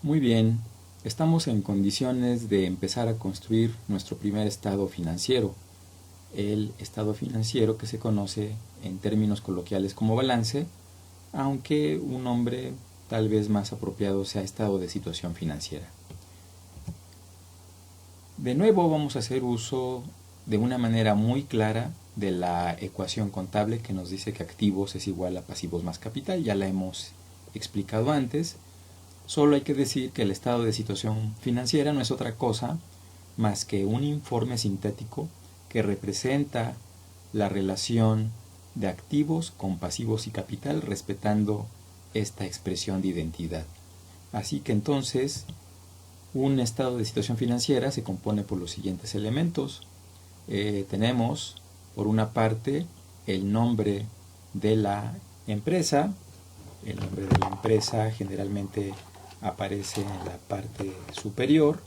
Muy bien, estamos en condiciones de empezar a construir nuestro primer estado financiero, el estado financiero que se conoce en términos coloquiales como balance, aunque un nombre tal vez más apropiado sea estado de situación financiera. De nuevo vamos a hacer uso de una manera muy clara de la ecuación contable que nos dice que activos es igual a pasivos más capital, ya la hemos explicado antes. Solo hay que decir que el estado de situación financiera no es otra cosa más que un informe sintético que representa la relación de activos con pasivos y capital respetando esta expresión de identidad. Así que entonces un estado de situación financiera se compone por los siguientes elementos. Tenemos por una parte el nombre de la empresa. El nombre de la empresa generalmente aparece en la parte superior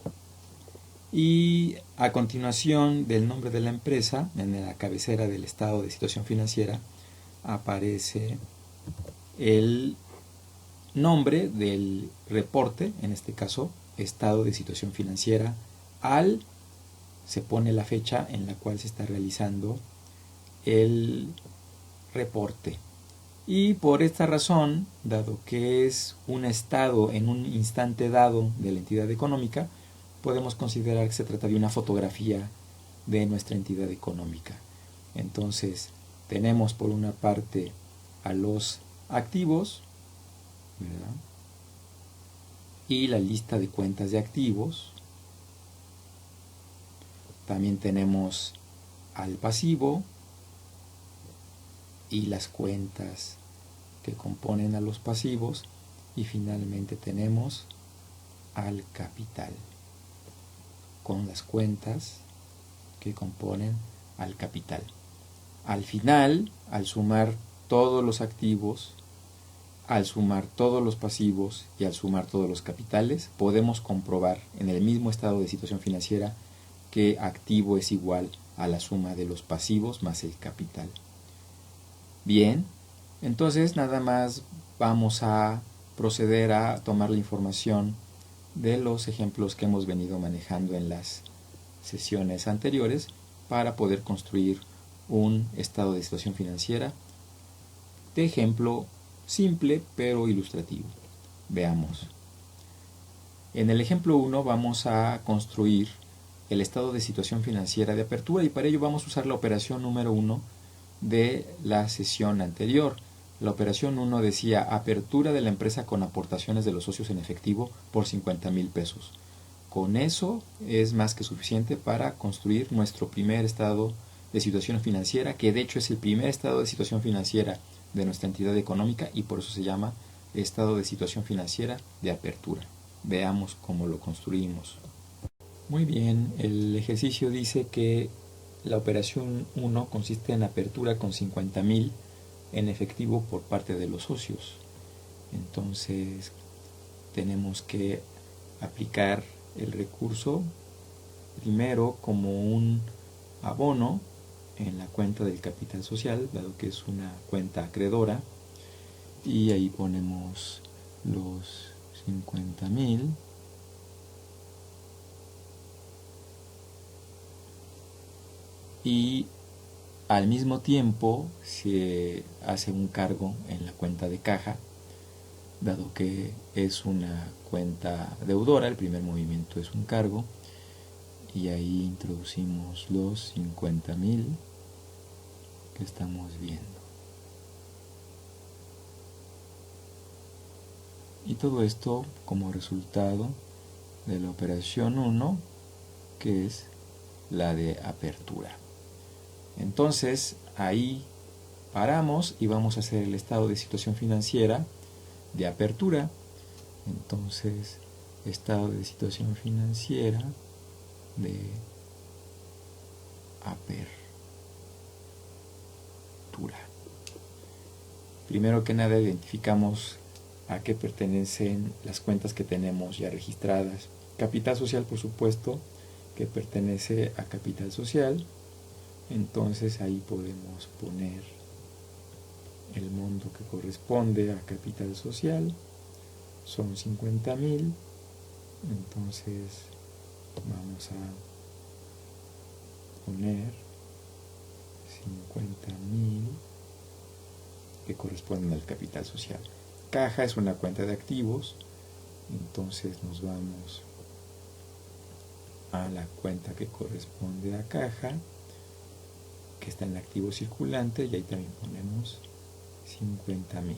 y a continuación del nombre de la empresa, en la cabecera del estado de situación financiera, aparece el nombre del reporte, en este caso estado de situación financiera, se pone la fecha en la cual se está realizando el reporte. Y por esta razón, dado que es un estado en un instante dado de la entidad económica, podemos considerar que se trata de una fotografía de nuestra entidad económica. Entonces, tenemos por una parte a los activos, ¿verdad? Y la lista de cuentas de activos. También tenemos al pasivo y las cuentas que componen a los pasivos, y finalmente tenemos al capital con las cuentas que componen al capital. Al final, al sumar todos los activos, al sumar todos los pasivos y al sumar todos los capitales, podemos comprobar en el mismo estado de situación financiera que activo es igual a la suma de los pasivos más el capital. Bien, entonces nada más vamos a proceder a tomar la información de los ejemplos que hemos venido manejando en las sesiones anteriores para poder construir un estado de situación financiera de ejemplo simple pero ilustrativo. Veamos. En el ejemplo 1 vamos a construir el estado de situación financiera de apertura y para ello vamos a usar la operación número 1 de la sesión anterior. La operación 1 decía apertura de la empresa con aportaciones de los socios en efectivo por 50,000 pesos. Con eso es más que suficiente para construir nuestro primer estado de situación financiera, que de hecho es el primer estado de situación financiera de nuestra entidad económica y por eso se llama estado de situación financiera de apertura. Veamos cómo lo construimos. Muy bien, el ejercicio dice que la operación 1 consiste en apertura con 50,000 en efectivo por parte de los socios. Entonces tenemos que aplicar el recurso primero como un abono en la cuenta del capital social, dado que es una cuenta acreedora, y ahí ponemos los 50,000 y al mismo tiempo se hace un cargo en la cuenta de caja, dado que es una cuenta deudora, el primer movimiento es un cargo, y ahí introducimos los 50,000 que estamos viendo. Y todo esto como resultado de la operación 1, que es la de apertura. Entonces ahí paramos y vamos a hacer el estado de situación financiera de apertura. Entonces, estado de situación financiera de apertura. Primero que nada identificamos a qué pertenecen las cuentas que tenemos ya registradas. Capital social, por supuesto, que pertenece a capital social. Entonces ahí podemos poner el monto que corresponde a capital social. Son 50,000 Entonces vamos a poner 50.000 que corresponden al capital social. Caja es una cuenta de activos, entonces nos vamos a la cuenta que corresponde a caja, que está en el activo circulante, y ahí también ponemos 50.000.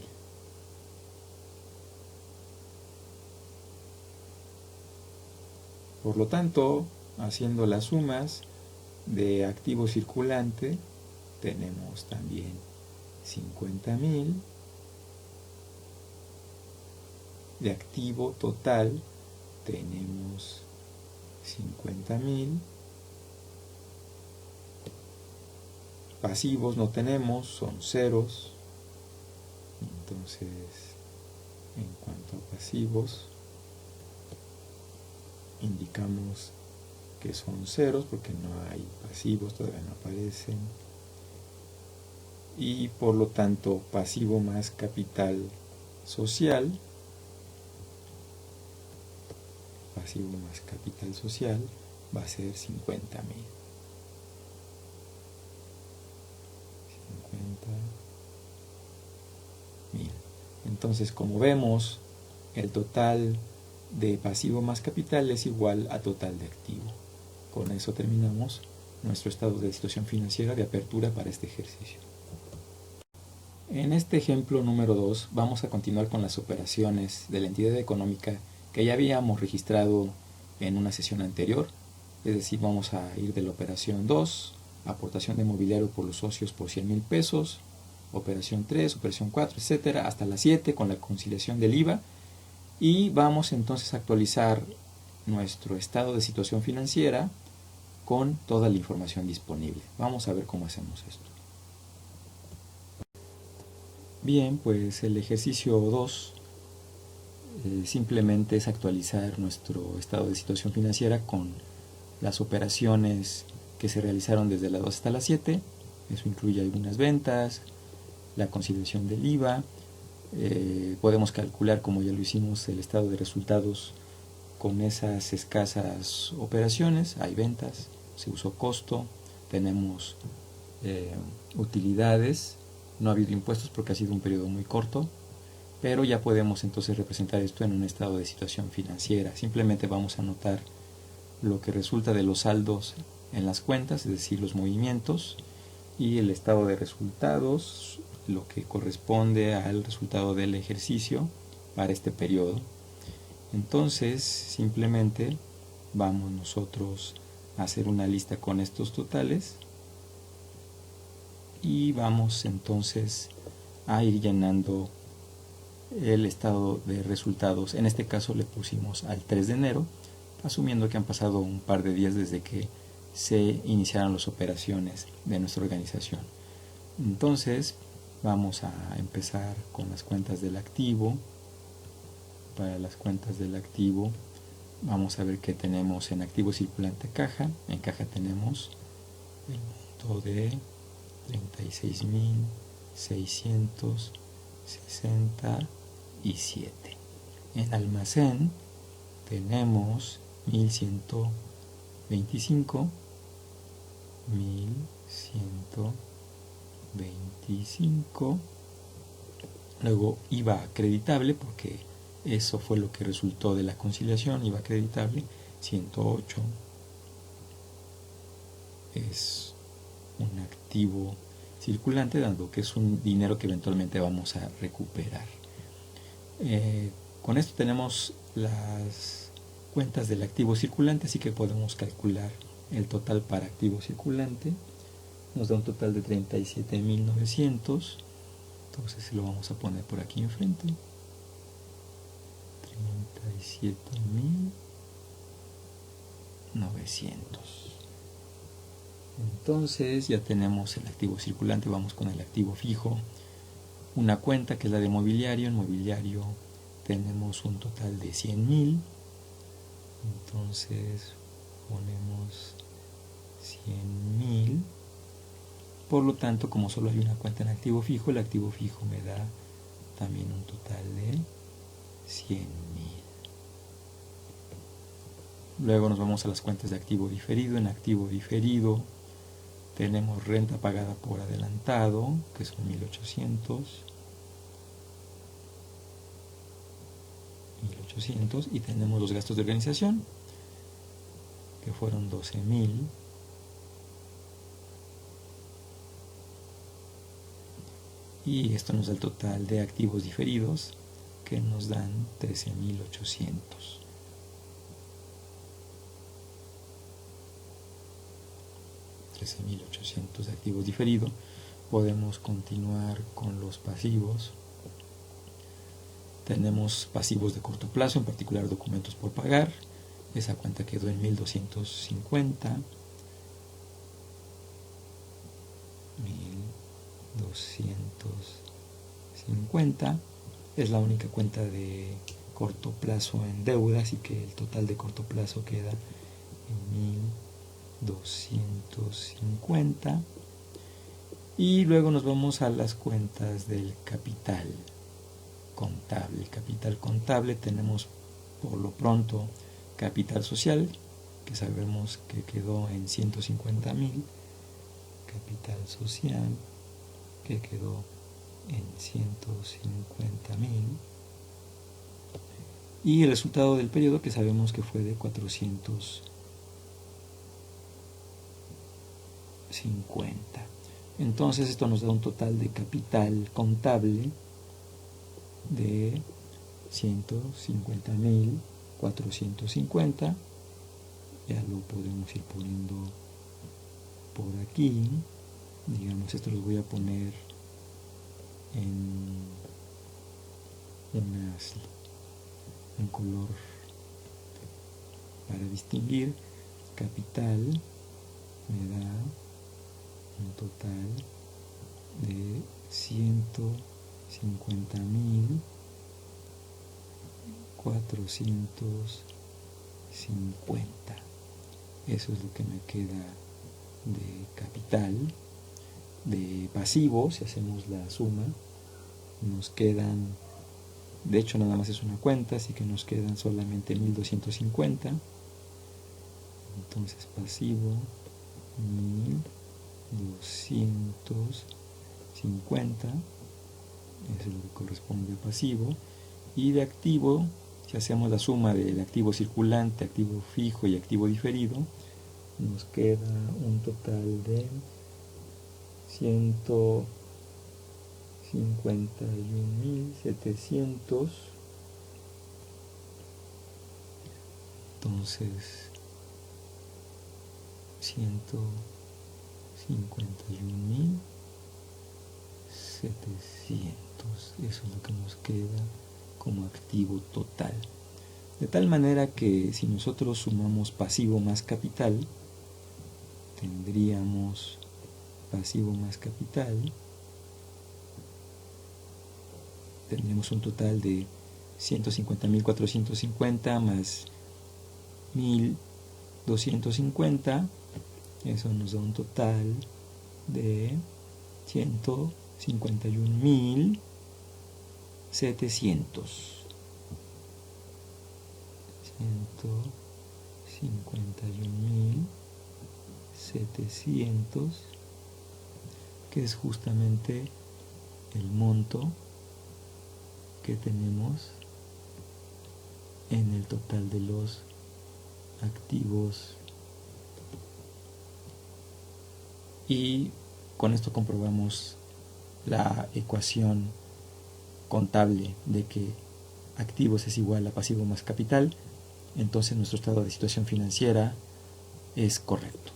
Por lo tanto, haciendo las sumas de activo circulante, tenemos también 50.000. De activo total tenemos 50.000. Pasivos no tenemos, son ceros. Entonces, en cuanto a pasivos, indicamos que son ceros porque no hay pasivos, todavía no aparecen. Y por lo tanto, pasivo más capital social, va a ser 50.000. Entonces, como vemos, el total de pasivo más capital es igual a total de activo. Con eso terminamos nuestro estado de situación financiera de apertura para este ejercicio. En este ejemplo número 2 vamos a continuar con las operaciones de la entidad económica que ya habíamos registrado en una sesión anterior. Es decir, vamos a ir de la operación 2, aportación de mobiliario por los socios por 100.000 pesos, operación 3, operación 4, etcétera, hasta la 7 con la conciliación del IVA. Y vamos entonces a actualizar nuestro estado de situación financiera con toda la información disponible. Vamos a ver cómo hacemos esto. Bien, pues el ejercicio 2 simplemente es actualizar nuestro estado de situación financiera con las operaciones que se realizaron desde la 2 hasta la 7. Eso incluye algunas ventas, la conciliación del IVA. Podemos calcular, como ya lo hicimos, el estado de resultados con esas escasas operaciones. Hay ventas, se usó costo, tenemos utilidades, no ha habido impuestos porque ha sido un periodo muy corto, pero ya podemos entonces representar esto en un estado de situación financiera. Simplemente vamos a anotar lo que resulta de los saldos en las cuentas, es decir, los movimientos, y el estado de resultados, lo que corresponde al resultado del ejercicio para este periodo. Entonces, simplemente vamos nosotros a hacer una lista con estos totales y vamos entonces a ir llenando el estado de resultados. En este caso le pusimos al 3 de enero, asumiendo que han pasado un par de días desde que se iniciaron las operaciones de nuestra organización. Entonces vamos a empezar con las cuentas del activo. Para las cuentas del activo vamos a ver que tenemos en activo circulante caja. En caja tenemos el monto de 36.667. En almacén tenemos 1.125. Luego IVA acreditable, porque eso fue lo que resultó de la conciliación. IVA acreditable 108. Es un activo circulante, dado que es un dinero que eventualmente vamos a recuperar. Con esto tenemos las cuentas del activo circulante, así que podemos calcular el total para activo circulante. Nos da un total de 37.900. Entonces lo vamos a poner por aquí enfrente. 37.900. Entonces ya tenemos el activo circulante. Vamos con el activo fijo. Una cuenta que es la de mobiliario. En mobiliario tenemos un total de 100.000. Entonces ponemos 100.000. Por lo tanto, como solo hay una cuenta en activo fijo, el activo fijo me da también un total de 100.000. Luego nos vamos a las cuentas de activo diferido. En activo diferido tenemos renta pagada por adelantado, que son 1,800. Y tenemos los gastos de organización, que fueron 12,000. Y esto nos da el total de activos diferidos, que nos dan 13,800. De activos diferidos. Podemos continuar con los pasivos. Tenemos pasivos de corto plazo, en particular documentos por pagar. Esa cuenta quedó en 1,250. 1,250 es la única cuenta de corto plazo en deuda, así que el total de corto plazo queda en 1,250. Y luego nos vamos a las cuentas del capital contable. El capital contable tenemos por lo pronto capital social, que sabemos que quedó en 150,000. Capital social, que quedó en 150,000. Y el resultado del periodo, que sabemos que fue de 450. Entonces esto nos da un total de capital contable de 150,450. Ya lo podemos ir poniendo por aquí. Digamos, esto los voy a poner en color para distinguir. Capital me da un total de 150,450. Eso es lo que me queda de capital. De pasivos, si hacemos la suma, nos quedan, de hecho nada más es una cuenta, así que nos quedan solamente 1,250. Entonces pasivo 1,250, eso es lo que corresponde a pasivo. Y de activo, si hacemos la suma del activo circulante, activo fijo y activo diferido, nos queda un total de 151,700. Entonces 151,700. Eso es lo que nos queda como activo total. De tal manera que si nosotros sumamos pasivo más capital, tendríamos pasivo más capital, tendríamos un total de 150,450 más 1,250. Eso nos da un total de 151,700. 151,700, que es justamente el monto que tenemos en el total de los activos. Y con esto comprobamos la ecuación contable de que activos es igual a pasivo más capital. Entonces nuestro estado de situación financiera es correcto.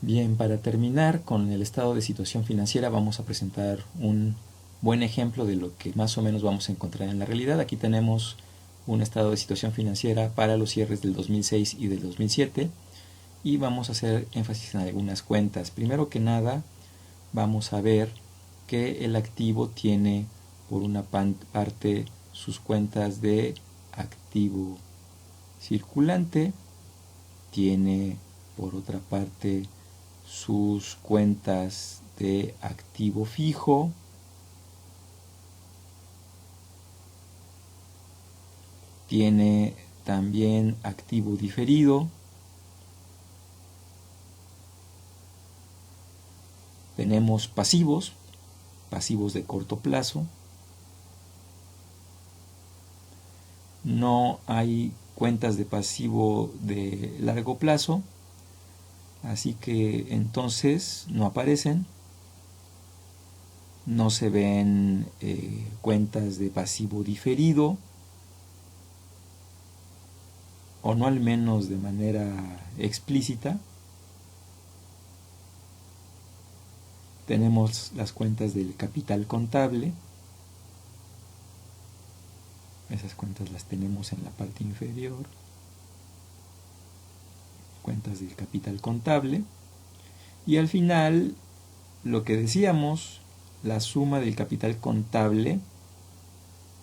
Bien, para terminar con el estado de situación financiera vamos a presentar un buen ejemplo de lo que más o menos vamos a encontrar en la realidad. Aquí tenemos un estado de situación financiera para los cierres del 2006 y del 2007 y vamos a hacer énfasis en algunas cuentas. Primero que nada vamos a ver que el activo tiene por una parte sus cuentas de activo circulante, tiene por otra parte sus cuentas de activo fijo, tiene también activo diferido. Tenemos pasivos de corto plazo. No hay cuentas de pasivo de largo plazo, así que entonces no aparecen. No se ven cuentas de pasivo diferido, o no al menos de manera explícita. Tenemos las cuentas del capital contable. Esas cuentas las tenemos en la parte inferior. Cuentas del capital contable. Y al final, lo que decíamos, la suma del capital contable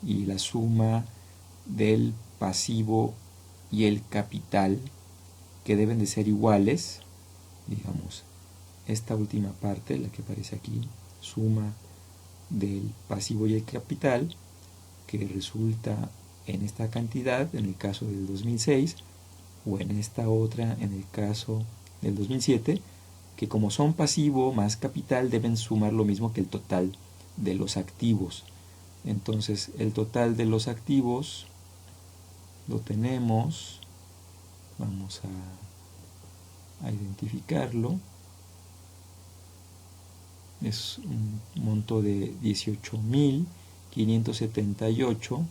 y la suma del pasivo y el capital, que deben de ser iguales, digamos, esta última parte, la que aparece aquí, suma del pasivo y el capital, que resulta en esta cantidad en el caso del 2006, o en esta otra en el caso del 2007, que como son pasivo más capital deben sumar lo mismo que el total de los activos. Entonces el total de los activos lo tenemos, vamos a identificarlo, es un monto de 18.578,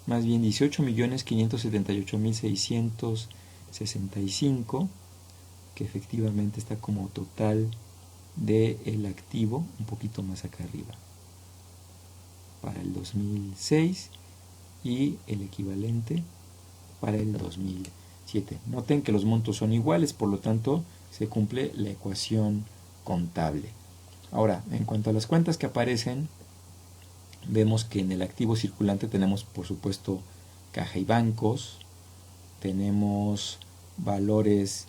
más bien 18.578.665, que efectivamente está como total del activo, un poquito más acá arriba, para el 2006, y el equivalente para el 2007. Noten que los montos son iguales, por lo tanto se cumple la ecuación contable. Ahora, en cuanto a las cuentas que aparecen, vemos que en el activo circulante tenemos, por supuesto, caja y bancos, tenemos valores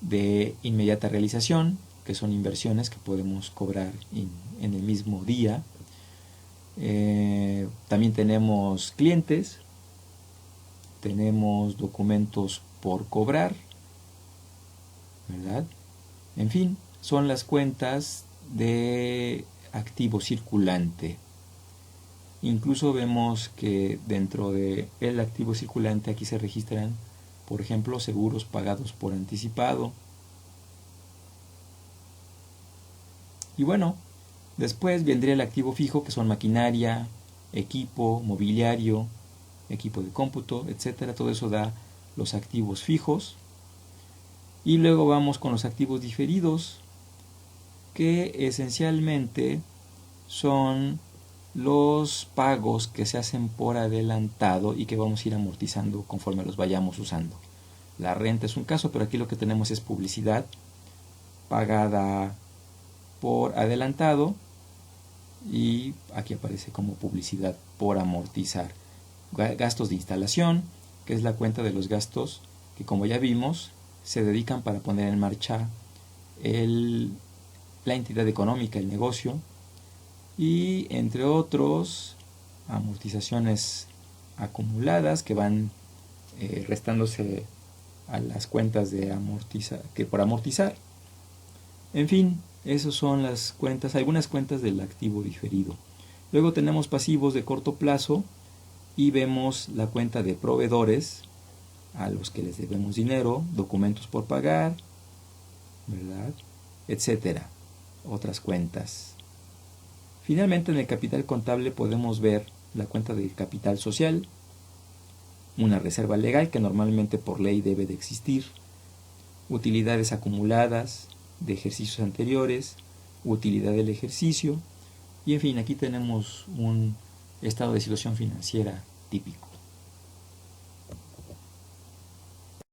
de inmediata realización, que son inversiones que podemos cobrar en el mismo día. También tenemos clientes, tenemos documentos por cobrar, ¿verdad? En fin, son las cuentas de activo circulante. Incluso vemos que dentro del activo circulante aquí se registran, por ejemplo, seguros pagados por anticipado. Y bueno, después vendría el activo fijo, que son maquinaria, equipo, mobiliario, equipo de cómputo, etcétera. Todo eso da los activos fijos. Y luego vamos con los activos diferidos, que esencialmente son los pagos que se hacen por adelantado y que vamos a ir amortizando conforme los vayamos usando. La renta es un caso, pero aquí lo que tenemos es publicidad pagada por adelantado, y aquí aparece como publicidad por amortizar. Gastos de instalación, que es la cuenta de los gastos que, como ya vimos, se dedican para poner en marcha la entidad económica, el negocio, y entre otros, amortizaciones acumuladas que van restándose a las cuentas por amortizar. En fin, esas son las cuentas, algunas cuentas del activo diferido. Luego tenemos pasivos de corto plazo y vemos la cuenta de proveedores a los que les debemos dinero, documentos por pagar, ¿verdad?, etcétera. Otras cuentas. Finalmente, en el capital contable podemos ver la cuenta del capital social, una reserva legal que normalmente por ley debe de existir, utilidades acumuladas de ejercicios anteriores, utilidad del ejercicio, y en fin, aquí tenemos un estado de situación financiera típico.